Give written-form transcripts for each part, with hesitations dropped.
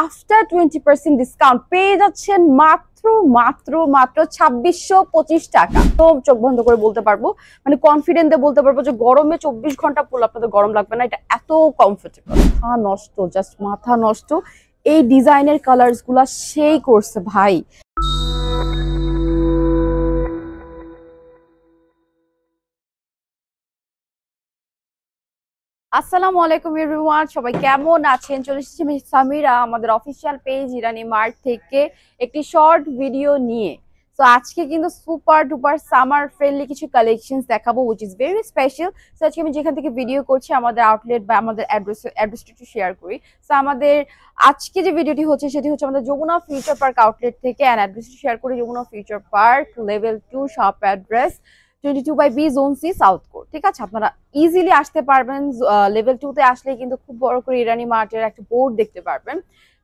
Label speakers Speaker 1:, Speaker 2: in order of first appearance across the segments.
Speaker 1: After 20% discount পেয়ে যাচ্ছেন মাত্র মাত্র মাত্র 2625 টাকা। তো চোখ বন্ধ করে বলতে পারবো, মানে কনফিডেন্টে বলতে পারবো যে গরমে 24 ঘন্টা পরলে আপনাদের গরম লাগবে না। এটা এত কমফোর্টেবল, মাথা নষ্ট, জাস্ট মাথা নষ্ট। এই ডিজাইনের কালার্স গুলা সেই করছে ভাই। আসসালামু আলাইকুম এভরিওয়ান, সবাই কেমন আছেন? চলে এসেছি আমি সামিরা আমাদের অফিসিয়াল পেজ ইরানি মার্ট থেকে একটি শর্ট ভিডিও নিয়ে। তো আজকে কিন্তু সুপার ডুপার সামার ফ্রেন্ডলি কিছু কালেকশনস দেখাবো, which is very special. So আজকে আমি যেখান থেকে ভিডিও করছি আমাদের আউটলেট বা আমাদের অ্যাড্রেসটা একটু শেয়ার করি। সো আমাদের আজকে যে ভিডিওটি হচ্ছে সেটি হচ্ছে আমাদের যমুনা ফিউচার পার্ক আউটলেট থেকে, অ্যান্ড অ্যাড্রেসটি শেয়ার করি Jamuna Future Park level 2 shop address 22/B zone C south court. ঠিক আছে, আপনারা ইজিলি আসতে পারবেন। লেভেল 2 তে আসলে কিন্তু খুব বড় করে ইরানি মার্টের একটা বোর্ড দেখতে পারবেন।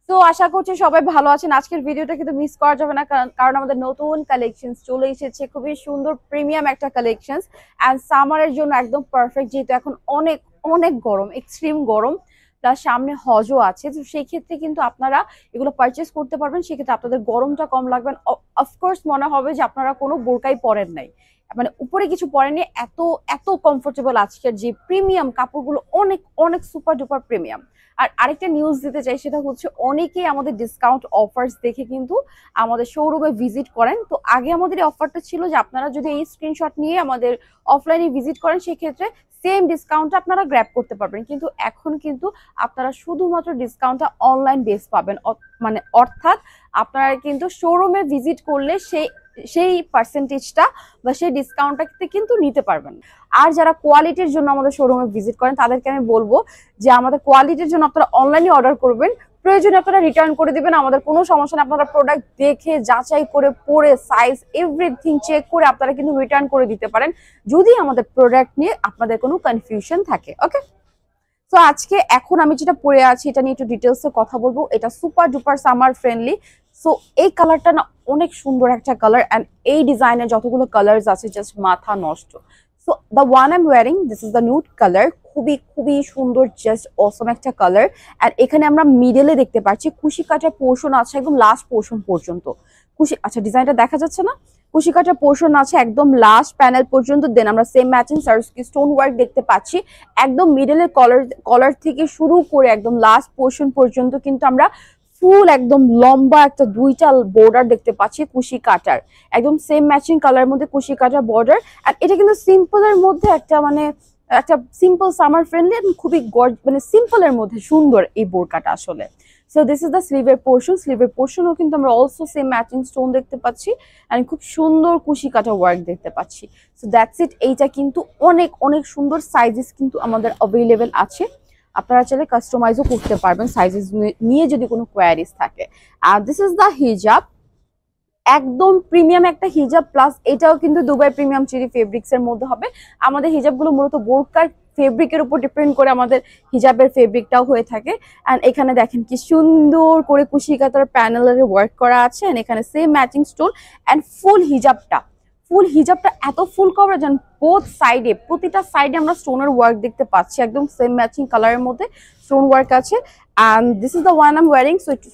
Speaker 1: তো আশা করছি সবাই ভালো আছেন। আজকের ভিডিওটা কিন্তু মিস করা যাবে না, কারণ আমাদের নতুন কালেকশন চলে এসেছে, খুবই সুন্দর প্রিমিয়াম একটা কালেকশন এন্ড সামারের জন্য একদম পারফেক্ট। যেহেতু এখন অনেক অনেক গরম, এক্সট্রিম গরম, প্লাস সামনে হজও আছে, তো সেই ক্ষেত্রে কিন্তু আপনারা এগুলো পারচেস করতে পারবেন। সেক্ষেত্রে আপনাদের গরমটা কম লাগবে। অফকোর্স মনে হবে যে আপনারা কোনো বোরকাই পরেন নাই, মানে উপরে কিছু পরেনি, এত এত কমফোর্টেবল আজকের যে প্রিমিয়াম কাপড়গুলো, অনেক অনেক সুপার ডুপার প্রিমিয়াম। আর আরেকটা নিউজ দিতে চাই, সেটা হচ্ছে অনেকেই আমাদের ডিসকাউন্ট অফার্স দেখে কিন্তু আমাদের শোরুমে ভিজিট করেন। তো আগে আমাদের এই অফারটা ছিল যে আপনারা যদি এই স্ক্রিনশট নিয়ে আমাদের অফলাইনে ভিজিট করেন, সেক্ষেত্রে সেম ডিসকাউন্টটা আপনারা গ্র্যাব করতে পারবেন। কিন্তু এখন কিন্তু আপনারা শুধুমাত্র ডিসকাউন্টটা অনলাইন বেস পাবেন, মানে অর্থাৎ আপনারা কিন্তু শোরুমে ভিজিট করলে সেই পার্সেন্টেজটা বা সেই ডিসকাউন্টটা কিন্তু নিতে পারবেন। আর যারা কোয়ালিটির জন্য আমাদের শোরুমে ভিজিট করেন তাদেরকে আমি বলবো যে আমাদের কোয়ালিটির জন্য আপনারা অনলাইনে অর্ডার করবেন, প্রয়োজনে আপনারা রিটার্ন করে দিবেন, আমাদের কোনো সমস্যা নেই। আপনারা প্রোডাক্ট দেখে যাচাই করে পরে সাইজ এভরিথিং চেক করে আপনারা কিন্তু রিটার্ন করে দিতে পারেন যদি আমাদের প্রোডাক্ট নিয়ে আপনাদের কোনো কনফিউশন থাকে। ওকে, তো আজকে এখন আমি যেটা পরে আছি এটা নিয়ে একটু ডিটেলসে কথা বলবো। এটা super duper summer friendly. So এই কালারটা না অনেক সুন্দর একটা কালার, অ্যান্ড এই ডিজাইনের যতগুলো কালার্স আছে জাস্ট মাথা নষ্ট। So the one I am wiring, this is the nude colour, খুবই খুবই সুন্দর, জাস্ট অসম একটা কালার। অ্যান্ড এখানে আমরা মিডলে দেখতে পাচ্ছি কুশি কাটার পোর্শন আছে একদম লাস্ট পোর্শন পর্যন্ত। আচ্ছা ডিজাইনটা দেখা যাচ্ছে না? কুশি কাটার পোর্শন আছে একদম লাস্ট প্যানেল পর্যন্ত। দেন আমরা সেম ম্যাচিং সার্সকি স্টোন ওয়ার্ক দেখতে পাচ্ছি একদম মিডলের কলার থেকে শুরু করে একদম লাস্ট পোর্শন পর্যন্ত। কিন্তু আমরা ফুল একদম লম্বা একটা দুইটা বর্ডার দেখতে পাচ্ছি কুশি কাটার, একদম সেম ম্যাচিং কালার মধ্যে কুশি কাটার বর্ডার। আর এটা কিন্তু সিম্পলের মধ্যে একটা মানে একটা সিম্পল সামার ফ্রেন্ডলি, খুবই মানে সিম্পলের মধ্যে সুন্দর এই বোরকাটা আসলে। সো দিস ইজ দ্য স্লিভের পোর্শন। স্লিভের পোর্শনও কিন্তু আমরা অলসো সেম ম্যাচিং স্টোন দেখতে পাচ্ছি এন্ড খুব সুন্দর কুশি কাটা ওয়ার্ক দেখতে পাচ্ছি। So that's it. এইটা কিন্তু অনেক অনেক সুন্দর, সাইজেস কিন্তু আমাদের অ্যাভেলেবেল আছে, আপনারা চাইলে কাস্টমাইজও করতে পারবেন সাইজেস নিয়ে যদি কোনো কোয়ারিজ থাকে। আর দিস ইজ দ্য হিজাব, একদম প্রিমিয়াম একটা হিজাব, প্লাস এটাও কিন্তু দুবাই প্রিমিয়াম চেরি ফেব্রিক্স এর মধ্যে হবে। আমাদের হিজাবগুলো মূলত বোরকার ফেব্রিকের উপর ডিপেন্ড করে আমাদের হিজাবের ফেব্রিকটাও হয়ে থাকে। অ্যান্ড এখানে দেখেন কি সুন্দর করে কুশি কাতার প্যানেলের ওয়ার্ক করা আছে, এন্ড এখানে same matching stone and full হিজাবটা এত ফুল কভারেজ, অ্যান্ড বোথ সাইডে প্রতিটা সাইডে আমরা স্টোনের ওয়ার্ক দেখতে পাচ্ছি, একদম সেম ম্যাচিং কালারের মধ্যে স্টোন ওয়ার্ক আছে। and this is the one I'm wearing, so একটু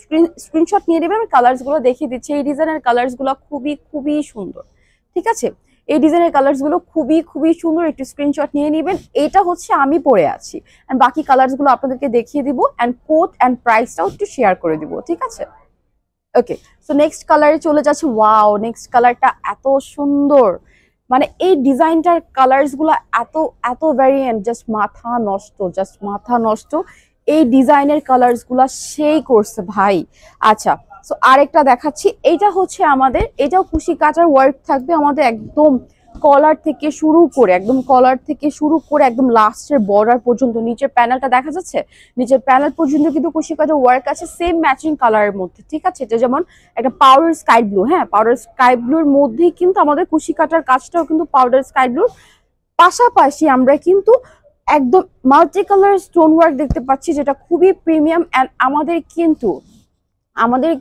Speaker 1: স্ক্রিনশট নিয়ে নেবেন। আমি কালার্স গুলো দেখিয়ে দিচ্ছি। এই ডিজাইনের কালার্স গুলো খুবই খুবই সুন্দর, ঠিক আছে? এই ডিজাইনের কালার্স গুলো খুবই খুবই সুন্দর, একটু স্ক্রিনশট নিয়ে নেবেন। এটা হচ্ছে আমি পরে আছি, এন্ড বাকি কালার্স গুলো আপনাদেরকে দেখিয়ে দিব, এন্ড কোড এন্ড প্রাইসটাও একটু শেয়ার করে দিব, ঠিক আছে? ওকে, সো নেক্সট কালারে চলে যাচ্ছে। ওয়াও, নেক্সট কালারটা এত সুন্দর, মানে এই ডিজাইনটার কালার্স গুলো এত এত ভ্যারিয়েন্ট, জাস্ট মাথা নষ্ট, জাস্ট মাথা নষ্ট। এই ডিজাইনের কালার্স গুলা সেই করছে ভাই। আচ্ছা, সো আরেকটা দেখাচ্ছি। এইটা হচ্ছে আমাদের, এটাও কুশি কাটার ওয়ার্ক থাকবে আমাদের একদম কলার থেকে শুরু করে, একদম লাস্টের বর্ডার পর্যন্ত। নিচের প্যানেলটা দেখা যাচ্ছে, নিচের প্যানেল পর্যন্ত কিন্তু কুশি কাটার ওয়ার্ক আছে সেম ম্যাচিং কালারের মধ্যে, ঠিক আছে? এটা যেমন একটা পাউডার স্কাই ব্লু, হ্যাঁ পাউডার স্কাই ব্লুর মধ্যেই কিন্তু আমাদের কুশি কাটার কাজটাও কিন্তু পাউডার স্কাই ব্লুর পাশাপাশি আমরা কিন্তু একদম মাল্টি কালার স্টোন ওয়ার্ক দেখতে পাচ্ছি, যেটা খুবই প্রিমিয়াম। অ্যান্ড আমাদের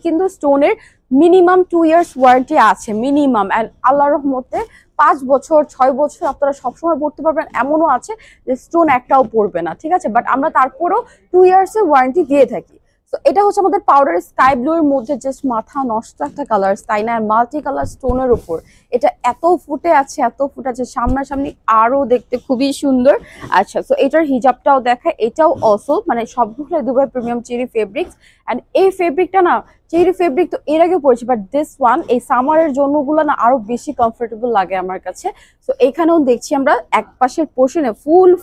Speaker 1: কিন্তু স্টোনের মিনিমাম 2 ইয়ার্স ওয়ারেন্টি আছে মিনিমাম, অ্যান্ড আল্লাহর রহমতে 5 বছর 6 বছর আপনারা সবসময় পড়তে পারবেন, এমনও আছে যে স্টোন একটাও পড়বে না, ঠিক আছে? বাট আমরা তারপরেও 2 ইয়ার্সের ওয়ারেন্টি দিয়ে থাকি। তো এটা হচ্ছে আমাদের পাউডার স্কাই ব্লু এর মধ্যে জাস্ট মাথা নষ্ট একটা কালার, স্কাই না মাল্টি কালার স্টোনের উপর এটা এত ফুটে আছে, এত ফুটে আছে, সামনাসামনি আরো দেখতে খুবই সুন্দর। আচ্ছা, তো এটার হিজাবটাও দেখায়, এটাও অলসো মানে সবগুলো Dubai premium cherry fabrics. And এই ফেব্রিকটা না, চেরি ফেব্রিক তো এর আগে পড়েছি, বাট দিস ওয়ান এই সামারের জন্য গুলো না আরো বেশি কমফোর্টেবল লাগে আমার কাছে। তো এখানেও দেখছি আমরা এক পাশের পোর্শনে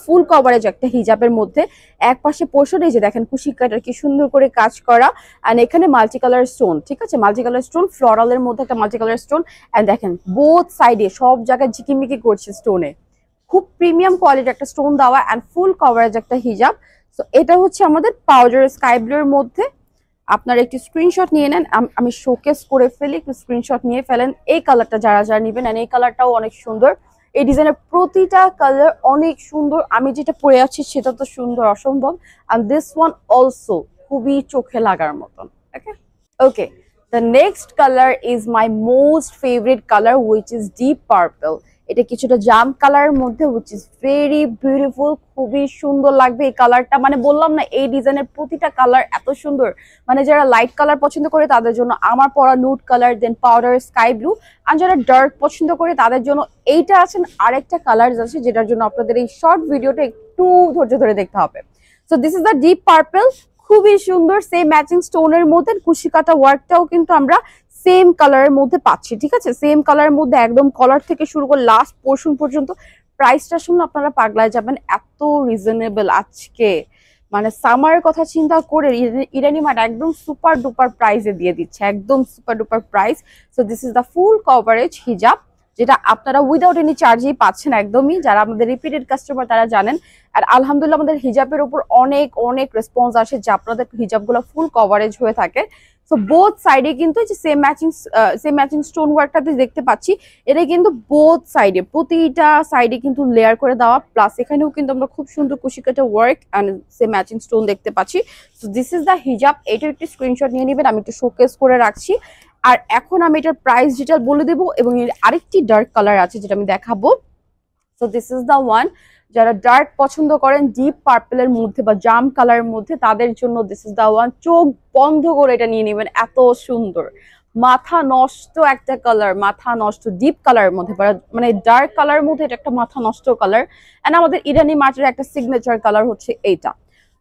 Speaker 1: ফুল কভারেজ একটা হিজাবের মধ্যে এক পাশে পোর্শনে যে দেখেন কুশি কাটার কি সুন্দর করে কাজ করা, এন্ড এখানে মাল্টি কালার স্টোন, ঠিক আছে, মাল্টি কালার স্টোন ফ্লোরালের মধ্যে একটা মাল্টি কালার স্টোন, এন্ড দেখেন বোথ সাইডে সব জায়গায় ঝিকিমিকি করছে স্টোনে, খুব প্রিমিয়াম কোয়ালিটির একটা স্টোন দেওয়া এন্ড ফুল কভারেজ একটা হিজাব। তো এটা হচ্ছে আমাদের পাউডার স্কাই ব্লু এর মধ্যে। আপনারা একটি স্ক্রিনশট নিয়ে নেন, আমি শোকেস করে ফেলি, একটু স্ক্রিনশট নিয়ে ফেলেন। এই কালারটা যারা যারা নেবেন, এই কালারটাও অনেক সুন্দর, এই ডিজাইনের প্রতিটা কালার অনেক সুন্দর। আমি যেটা পরে আছি সেটা তো সুন্দর অসম্ভব, এন্ড দিস ওয়ান অলসো খুবই চোখে লাগার মতন। ওকে ওকে, the next color is my most favorite color, which is deep purple. এটা কিছুটা জাম কালারের মধ্যে, which is very beautiful, খুবই সুন্দর লাগবে এই কালারটা। মানে বললাম না, এই ডিজাইনের প্রতিটা কালার এত সুন্দর, মানে যারা লাইট কালার পছন্দ করে তাদের জন্য আমার পরা নুড কালার, দেন পাউডার স্কাই ব্লু, আর যারা ডার্ক পছন্দ করে তাদের জন্য এইটা আছেন আরেকটা কালার আছে, যেটার জন্য আপনাদের এই শর্ট ভিডিওটা একটু ধৈর্য ধরে দেখতে হবে। So this is the deep purple, খুবই সুন্দর, সেম ম্যাচিং স্টোনের মধ্যে কুশি কাটা ওয়ার্কটাও কিন্তু আমরা সেম কালারের মধ্যে পাচ্ছি, ঠিক আছে, সেম কালারের মধ্যে একদম কলার থেকে শুরু করে লাস্ট পোর্শন পর্যন্ত। প্রাইসটা শুনলে আপনারা পাগলায় যাবেন, এত রিজনেবল আজকে, মানে সামারের কথা চিন্তা করে ইরানি মার্ট একদম সুপার ডুপার প্রাইসে দিয়ে দিচ্ছে, একদম super duper price. So this is the full coverage হিজাব, যেটা আপনারা উইদাউট এনি চার্জেই পাচ্ছেন একদমই, যারা আমাদের রিপিটেড কাস্টমার তারা জানেন। আর আলহামদুলিল্লাহ আমাদের হিজাবের উপর অনেক অনেক রেসপন্স আসে যে আপনাদের হিজাবগুলো ফুল কভারেজ হয়ে থাকে। সো বোথ সাইডে কিন্তু যে সেম ম্যাচিং স্টোন ওয়ার্কটাতে দেখতে পাচ্ছি, এটা কিন্তু বোথ সাইডে প্রতিটা সাইডে কিন্তু লেয়ার করে দেওয়া, প্লাস এখানেও কিন্তু আমরা খুব সুন্দর কুশিকাটা work and same matching stone দেখতে পাচ্ছি। সো দিস ইজ দ্য হিজাব, এটার একটি স্ক্রিনশট নিয়ে নেবেন, আমি একটু শোকেস করে রাখছি। আর এখন আমি এটার প্রাইস যেটা বলে দেবো, এবং এর আরেকটি ডার্ক কালার আছে যেটা আমি দেখাবো। So this is the one, যারা ডার্ক পছন্দ করেন ডিপ পার্পলের মধ্যে বা জাম কালারের মধ্যে তাদের জন্য দিস ইজ দ্য ওয়ান। চোখ বন্ধ করে এটা নিয়ে নেবেন, এত সুন্দর, মাথা নষ্ট একটা কালার, মাথা নষ্ট ডিপ কালারের মধ্যে, মানে ডার্ক কালারের মধ্যে এটা একটা মাথা নষ্ট কালার। এন্ড আমাদের ইরানি মার্টের একটা সিগনেচার কালার হচ্ছে এইটা।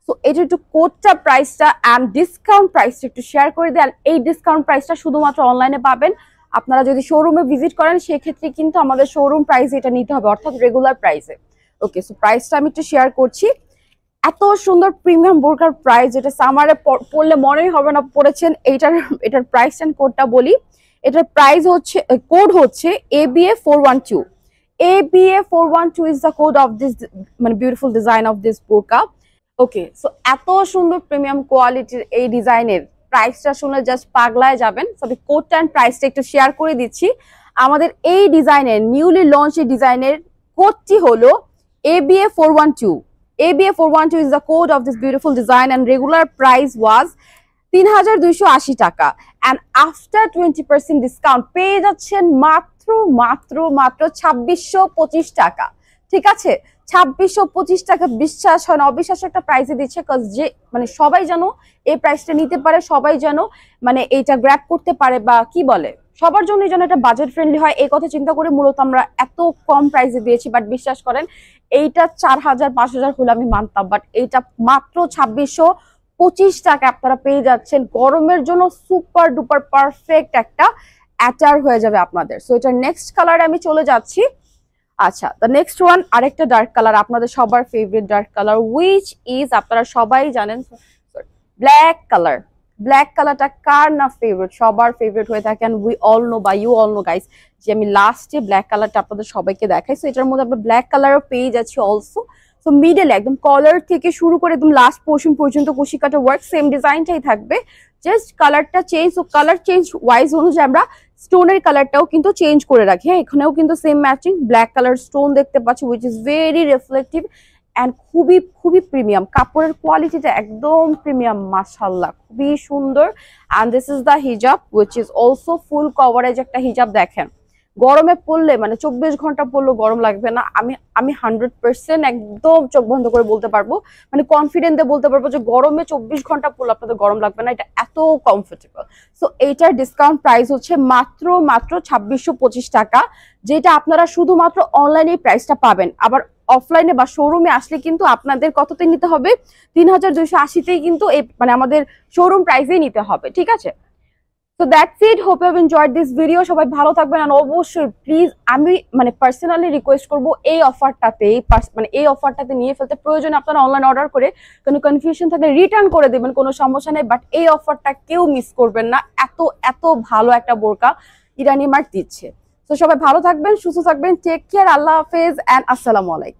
Speaker 1: তো এটা একটু কোডটা প্রাইসটা এন্ড ডিসকাউন্ট প্রাইসটা একটু শেয়ার করে দেন। এই ডিসকাউন্ট প্রাইসটা শুধুমাত্র অনলাইনে পাবেন, আপনারা যদি শোরুমে ভিজিট করেন সেক্ষেত্রে কিন্তু আমাদের শোরুম প্রাইসে এটা নিতে হবে, অর্থাৎ রেগুলার প্রাইসে। ওকে, সো প্রাইসটা আমি একটু শেয়ার করছি। এত সুন্দর প্রিমিয়াম বোরকার প্রাইস, যেটা সামারে পড়লে মনেই হবে না পড়েছেন। এটার প্রাইস এন্ড কোডটা বলি, এটার প্রাইস হচ্ছে, কোড হচ্ছে ABA412। ABA412 is the code of this মানে বিউটিফুল ডিজাইন অফ দিস বোরকা। ওকে, সো এত সুন্দর প্রিমিয়াম কোয়ালিটির এই ডিজাইনের প্রাইসটা শুনলে জাস্ট পাগলায় যাবেন। তবে কোডটা এন্ড প্রাইসটা একটু শেয়ার করে দিচ্ছি। আমাদের এই ডিজাইনের নিউলি লঞ্চ এই ডিজাইনের কোডটি হলো ABA412. ABA412 is the code of this beautiful design and regular price was ৩,২৮০ টাকা, and after 20% discount পেয়ে যাচ্ছেন মাত্র মাত্র মাত্র ২৬২৫ টাকা। ঠিক আছে, ২৬২৫ টাকা। বিশ্বাস হয় না, অবিশ্বাস্য একটা প্রাইসে দিচ্ছে, কজ যে মানে সবাই যেন এই প্রাইসটা নিতে পারে, সবাই যেন মানে এইটা গ্র্যাব করতে পারে, বা কি বলে সবার জন্য যেন এটা বাজেট ফ্রেন্ডলি হয়, এই কথা চিন্তা করে মূলত আমরা এত কম প্রাইসে দিয়েছি। বাট বিশ্বাস করেন, এইটা ৪,০০০ ৫,০০০ হলে আমি মানতাম, বাট এইটা মাত্র ২৬২৫ টাকা আপনারা পেয়ে যাচ্ছেন। গরমের জন্য সুপার ডুপার পারফেক্ট একটা অ্যাটার হয়ে যাবে আপনাদের। সো এটার নেক্সট কালারে আমি চলে যাচ্ছি। আচ্ছা, দ্য নেক্সট ওয়ান আরেকটা ডার্ক কালার, আপনাদের সবার favourite dark colour, which is, আপনারা সবাই জানেন, ব্ল্যাক কালার। ব্ল্যাক কালারটা কার না ফেভারিট, সবার ফেভারিট হয়ে থাকে। উই অল নো বা ইউ অল নো গাইস যে আমি লাস্টে ব্ল্যাক কালারটা আপনাদের সবাইকে দেখাই। সো এটার মধ্যে আমরা ব্ল্যাক কালারও পেয়ে যাচ্ছি অলসো। সো মিডলে একদম কলার থেকে শুরু করে একদম লাস্ট পোর্শন পর্যন্ত কুশি কাটা ওয়ার্ক, সেম ডিজাইনটাই থাকবে, জাস্ট কালারটা change. So colour change wise অনুযায়ী আমরা স্টোনের কালারটাও কিন্তু চেঞ্জ করে রাখি। হ্যাঁ, এখানেও কিন্তু same matching black colour stone দেখতে পাচ্ছি, which is very reflective and খুবই খুবই প্রিমিয়াম। কাপড়ের কোয়ালিটিটা একদম প্রিমিয়াম, মাশাআল্লাহ, খুবই সুন্দর। এন্ড দিস ইজ দ্য হিজাব, which is also full coverage একটা হিজাব। দেখেন গরমে পড়লে মানে 24 ঘন্টা পড়লেও গরম লাগবে না। আমি আমি 100% একদম চোখ বন্ধ করে বলতে পারবো, মানে কনফিডেন্ট দিয়ে বলতে পারবো যে গরমে 24 ঘন্টা পড়লে আপনাদের গরম লাগবে না, এটা এত কমফোর্টেবল। সো এইটার ডিসকাউন্ট প্রাইস হচ্ছে মাত্র 2625 টাকা, যেটা আপনারা শুধুমাত্র অনলাইনে প্রাইসটা পাবেন। আবার অফলাইনে বা শোরুমে আসলে কিন্তু আপনাদের কততে নিতে হবে, 3280তেই কিন্তু এই মানে আমাদের শোরুম প্রাইসেই নিতে হবে, ঠিক আছে? তো that's it, hope you have enjoyed this video. সবাই ভালো থাকবেন, আর অবশ্যই প্লিজ আমি মানে পার্সোনালি রিকোয়েস্ট করব এই অফারটাতে মানে এই অফারটাতে নিয়ে ফেলতে। প্রয়োজন আপনারা অনলাইন অর্ডার করে কোনো কনফিউশন থাকলে রিটার্ন করে দেবেন, কোনো সমস্যা নেই, বাট এই অফারটা কেউ মিস করবেন না। এত এত ভালো একটা বোরকা ইরানি মার্ট দিচ্ছে। তো সবাই ভালো থাকবেন, সুস্থ থাকবেন, টেক কেয়ার, আল্লাহ হাফেজ অ্যান্ড আসসালামু আলাইকুম।